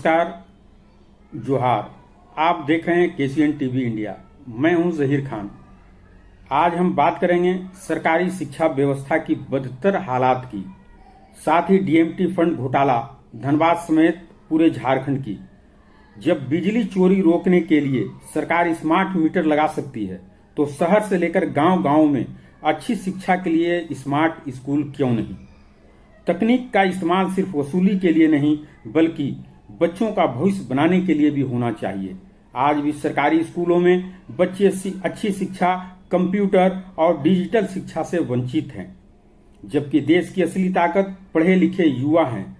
नमस्कार, जोहार। आप देख रहे हैं केसीएन टीवी इंडिया। मैं हूं जहीर खान। आज हम बात करेंगे सरकारी शिक्षा व्यवस्था की बदतर हालात की, साथ ही डीएमटी फंड घोटाला धनबाद समेत पूरे झारखंड की। जब बिजली चोरी रोकने के लिए सरकार स्मार्ट मीटर लगा सकती है, तो शहर से लेकर गांव-गांव में अच्छी शिक्षा के लिए स्मार्ट स्कूल क्यों नहीं? तकनीक का इस्तेमाल सिर्फ वसूली के लिए नहीं, बल्कि बच्चों का भविष्य बनाने के लिए भी होना चाहिए। आज भी सरकारी स्कूलों में बच्चे अच्छी शिक्षा, कंप्यूटर और डिजिटल शिक्षा से वंचित हैं, जबकि देश की असली ताकत पढ़े लिखे युवा हैं।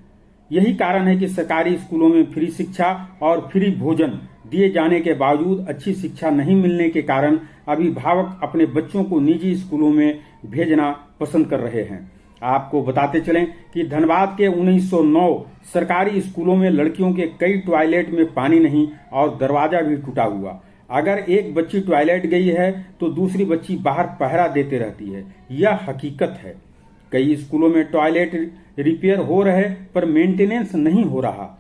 यही कारण है कि सरकारी स्कूलों में फ्री शिक्षा और फ्री भोजन दिए जाने के बावजूद अच्छी शिक्षा नहीं मिलने के कारण अभिभावक अपने बच्चों को निजी स्कूलों में भेजना पसंद कर रहे हैं। आपको बताते चलें कि धनबाद के 1909 सरकारी स्कूलों में लड़कियों के कई टॉयलेट में पानी नहीं और दरवाजा भी टूटा हुआ। अगर एक बच्ची टॉयलेट गई है तो दूसरी बच्ची बाहर पहरा देते रहती है। यह हकीकत है। कई स्कूलों में टॉयलेट रिपेयर हो रहे पर मेंटेनेंस नहीं हो रहा।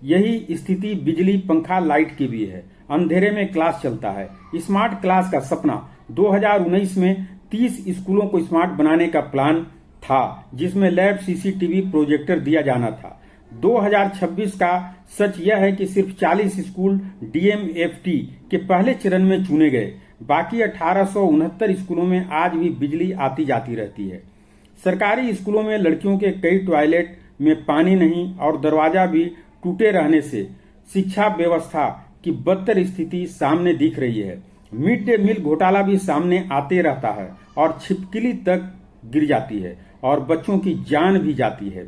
यही स्थिति बिजली, पंखा, लाइट की भी है। अंधेरे में क्लास चलता है। स्मार्ट क्लास का सपना 2019 में 30 स्कूलों को स्मार्ट बनाने का प्लान था, जिसमें लैब, सीसीटीवी, प्रोजेक्टर दिया जाना था। 2026 का सच यह है कि सिर्फ 40 स्कूल डीएमएफटी के पहले चरण में चुने गए। बाकी 1869 स्कूलों में आज भी बिजली आती जाती रहती है। सरकारी स्कूलों में लड़कियों के कई टॉयलेट में पानी नहीं और दरवाजा भी टूटे रहने से शिक्षा व्यवस्था की बदतर स्थिति सामने दिख रही है। मिड डे मील घोटाला भी सामने आते रहता है और छिपकली तक गिर जाती है और बच्चों की जान भी जाती है।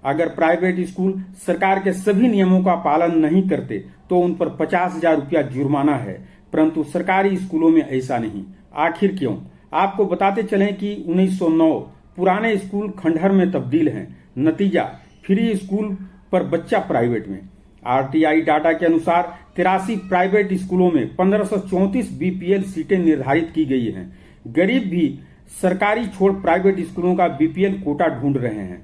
अगर प्राइवेट स्कूल सरकार के सभी नियमों का पालन नहीं करते तो उन पर 50,000 रुपया जुर्माना है, परंतु सरकारी स्कूलों में ऐसा नहीं। आखिर क्यों? आपको बताते चलें कि 1909 पुराने स्कूल खंडहर में तब्दील हैं। नतीजा, फ्री स्कूल पर बच्चा प्राइवेट में। आरटीआई डाटा के अनुसार 83 प्राइवेट स्कूलों में 1534 बीपीएल सीटें निर्धारित की गई हैं। गरीब भी सरकारी छोड़ प्राइवेट स्कूलों का बीपीएल कोटा ढूंढ रहे हैं।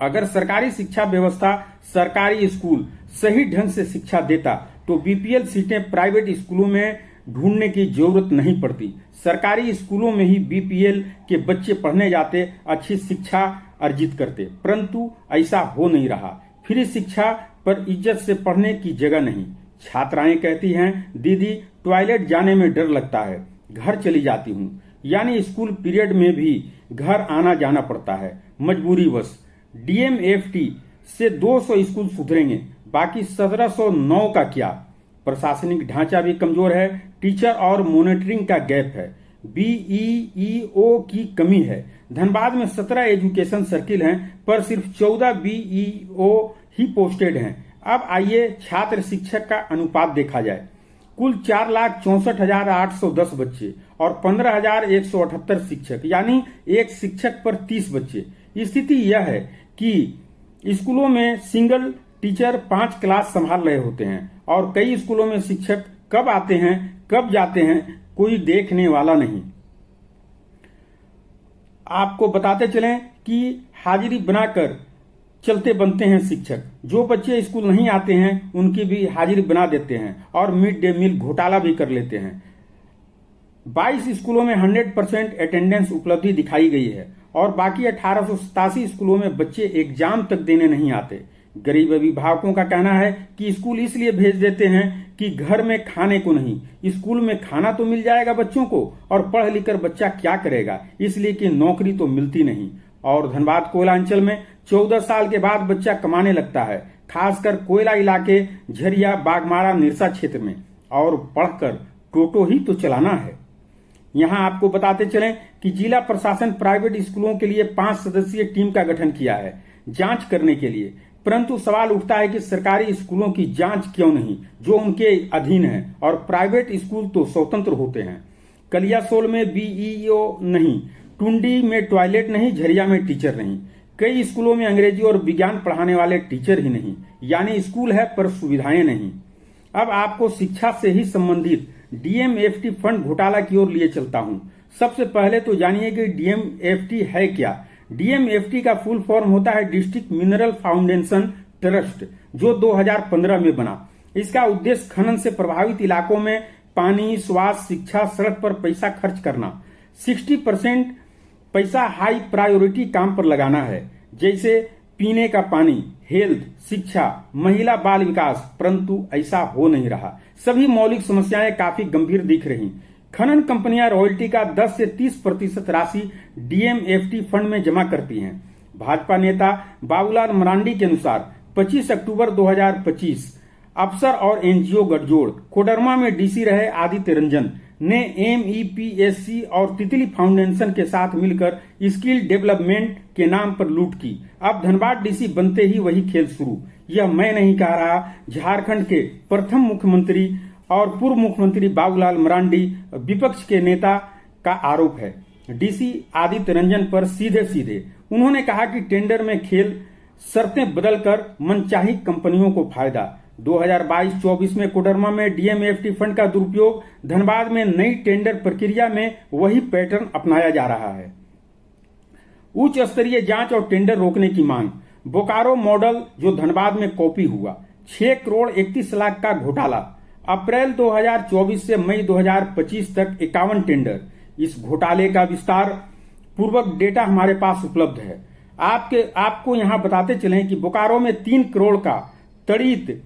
अगर सरकारी शिक्षा व्यवस्था, सरकारी स्कूल सही ढंग से शिक्षा देता तो बीपीएल सीटें प्राइवेट स्कूलों में ढूंढने की जरूरत नहीं पड़ती। सरकारी स्कूलों में ही बीपीएल के बच्चे पढ़ने जाते, अच्छी शिक्षा अर्जित करते, परंतु ऐसा हो नहीं रहा। फ्री शिक्षा पर इज्जत से पढ़ने की जगह नहीं। छात्राएं कहती हैं, दीदी टॉयलेट जाने में डर लगता है, घर चली जाती हूँ। यानी स्कूल पीरियड में भी घर आना जाना पड़ता है मजबूरीवश। डीएमएफटी से 200 स्कूल सुधरेंगे, बाकी 1709 का क्या? प्रशासनिक ढांचा भी कमजोर है, टीचर और मॉनिटरिंग का गैप है, बीईओ की कमी है। धनबाद में 17 एजुकेशन सर्किल हैं, पर सिर्फ 14 बीईओ ही पोस्टेड हैं। अब आइए छात्र शिक्षक का अनुपात देखा जाए। कुल 4,64,810 बच्चे और 15,178 शिक्षक, यानी एक शिक्षक पर 30 बच्चे। स्थिति यह है कि स्कूलों में सिंगल टीचर 5 क्लास संभाल रहे होते हैं और कई स्कूलों में शिक्षक कब आते हैं, कब जाते हैं, कोई देखने वाला नहीं। आपको बताते चलें कि हाजिरी बनाकर चलते बनते हैं शिक्षक। जो बच्चे स्कूल नहीं आते हैं उनकी भी हाजिरी बना देते हैं और मिड डे मील घोटाला भी कर लेते हैं। 22 स्कूलों में 100% अटेंडेंस उपलब्धि दिखाई गई है और बाकी 1887 स्कूलों में बच्चे एग्जाम तक देने नहीं आते। गरीब अभिभावकों का कहना है कि स्कूल इसलिए भेज देते हैं कि घर में खाने को नहीं, स्कूल में खाना तो मिल जाएगा बच्चों को, और पढ़ लिख कर बच्चा क्या करेगा, इसलिए कि नौकरी तो मिलती नहीं। और धनबाद कोयला अंचल में 14 साल के बाद बच्चा कमाने लगता है, खासकर कोयला इलाके, झरिया, बागमारा, निरसा क्षेत्र में, और पढ़कर टोटो ही तो चलाना है। यहाँ आपको बताते चलें कि जिला प्रशासन प्राइवेट स्कूलों के लिए 5 सदस्यीय टीम का गठन किया है जांच करने के लिए, परंतु सवाल उठता है कि सरकारी स्कूलों की जांच क्यों नहीं, जो उनके अधीन है, और प्राइवेट स्कूल तो स्वतंत्र होते हैं। कलियासोल में बीईओ नहीं, टुंडी में टॉयलेट नहीं, झरिया में टीचर नहीं, कई स्कूलों में अंग्रेजी और विज्ञान पढ़ाने वाले टीचर ही नहीं, यानी स्कूल है पर सुविधाएं नहीं। अब आपको शिक्षा से ही संबंधित डीएमएफटी फंड घोटाला की ओर लिए चलता हूं। सबसे पहले तो जानिए कि डीएमएफटी है क्या। डीएमएफटी का फुल फॉर्म होता है डिस्ट्रिक्ट मिनरल फाउंडेशन ट्रस्ट जो 2015 में बना। इसका उद्देश्य खनन से प्रभावित इलाकों में पानी, स्वास्थ्य, शिक्षा, सड़क पर पैसा खर्च करना। 60% पैसा हाई प्रायोरिटी काम पर लगाना है, जैसे पीने का पानी, हेल्थ, शिक्षा, महिला बाल विकास, परंतु ऐसा हो नहीं रहा। सभी मौलिक समस्याएं काफी गंभीर दिख रही। खनन कंपनियां रॉयल्टी का 10 से 30% राशि डीएमएफटी फंड में जमा करती हैं। भाजपा नेता बाबूलाल मरांडी के अनुसार 25 अक्टूबर 2025 अफसर और एनजीओ गठजोड़ कोडरमा में डीसी रहे आदित्य रंजन ने एमईपीएससी और तितली फाउंडेशन के साथ मिलकर स्किल डेवलपमेंट के नाम पर लूट की। अब धनबाद डीसी बनते ही वही खेल शुरू। यह मैं नहीं कह रहा, झारखंड के प्रथम मुख्यमंत्री और पूर्व मुख्यमंत्री बाबूलाल मरांडी विपक्ष के नेता का आरोप है डीसी आदित्य रंजन पर। सीधे सीधे उन्होंने कहा कि टेंडर में खेल, शर्तें बदलकर मनचाही कंपनियों को फायदा। 2022-24 में कोडरमा में डीएमएफटी फंड का दुरुपयोग, धनबाद में नई टेंडर प्रक्रिया में वही पैटर्न अपनाया जा रहा है। उच्च स्तरीय जांच और टेंडर रोकने की मांग। बोकारो मॉडल जो धनबाद में कॉपी हुआ। 6 करोड़ 31 लाख का घोटाला। अप्रैल 2024 से मई 2025 तक 51 टेंडर। इस घोटाले का विस्तार पूर्वक डेटा हमारे पास उपलब्ध है। आपको यहां बताते चलें कि बोकारो में 3 करोड़ का तड़ित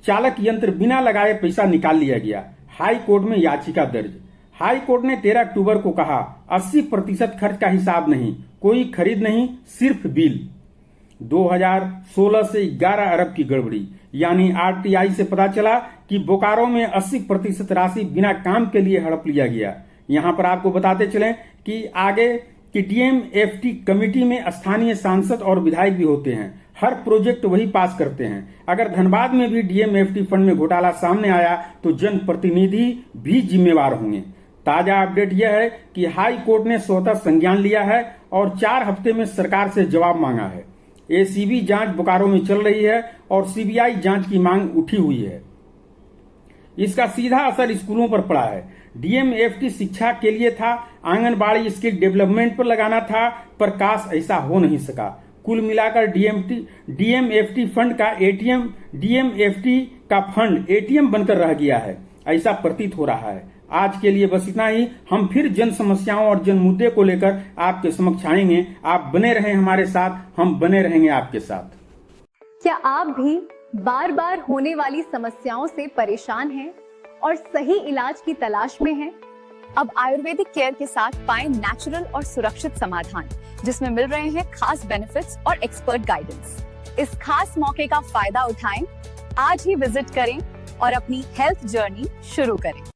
चालक यंत्र बिना लगाए पैसा निकाल लिया गया। हाई कोर्ट में याचिका दर्ज। हाई कोर्ट ने 13 अक्टूबर को कहा 80% खर्च का हिसाब नहीं, कोई खरीद नहीं, सिर्फ बिल। 2016 से 11 अरब की गड़बड़ी, यानी आरटीआई से पता चला कि बोकारो में 80% राशि बिना काम के लिए हड़प लिया गया। यहां पर आपको बताते चलें कि आगे कि डीएमएफटी कमेटी में स्थानीय सांसद और विधायक भी होते हैं। हर प्रोजेक्ट वही पास करते हैं। अगर धनबाद में भी डीएमएफटी फंड में घोटाला सामने आया तो जनप्रतिनिधि भी जिम्मेवार होंगे। ताजा अपडेट यह है कि हाई कोर्ट ने स्वतः संज्ञान लिया है और 4 हफ्ते में सरकार से जवाब मांगा है। एसीबी जांच बोकारो में चल रही है और सीबीआई जांच की मांग उठी हुई है। इसका सीधा असर स्कूलों पर पड़ा है। डीएमएफटी शिक्षा के लिए था, आंगनबाड़ी स्किल डेवलपमेंट पर लगाना था, पर काश ऐसा हो नहीं सका। कुल मिलाकर डीएमएफटी फंड का डीएमएफटी का फंड एटीएम बनकर रह गया है, ऐसा प्रतीत हो रहा है। आज के लिए बस इतना ही। हम फिर जन समस्याओं और जन मुद्दे को लेकर आपके समक्ष आएंगे। आप बने रहें हमारे साथ, हम बने रहेंगे आपके साथ। क्या आप भी बार बार होने वाली समस्याओं से परेशान हैं और सही इलाज की तलाश में हैं? अब आयुर्वेदिक केयर के साथ पाएं नेचुरल और सुरक्षित समाधान, जिसमें मिल रहे हैं खास बेनिफिट्स और एक्सपर्ट गाइडेंस। इस खास मौके का फायदा उठाएं, आज ही विजिट करें और अपनी हेल्थ जर्नी शुरू करें।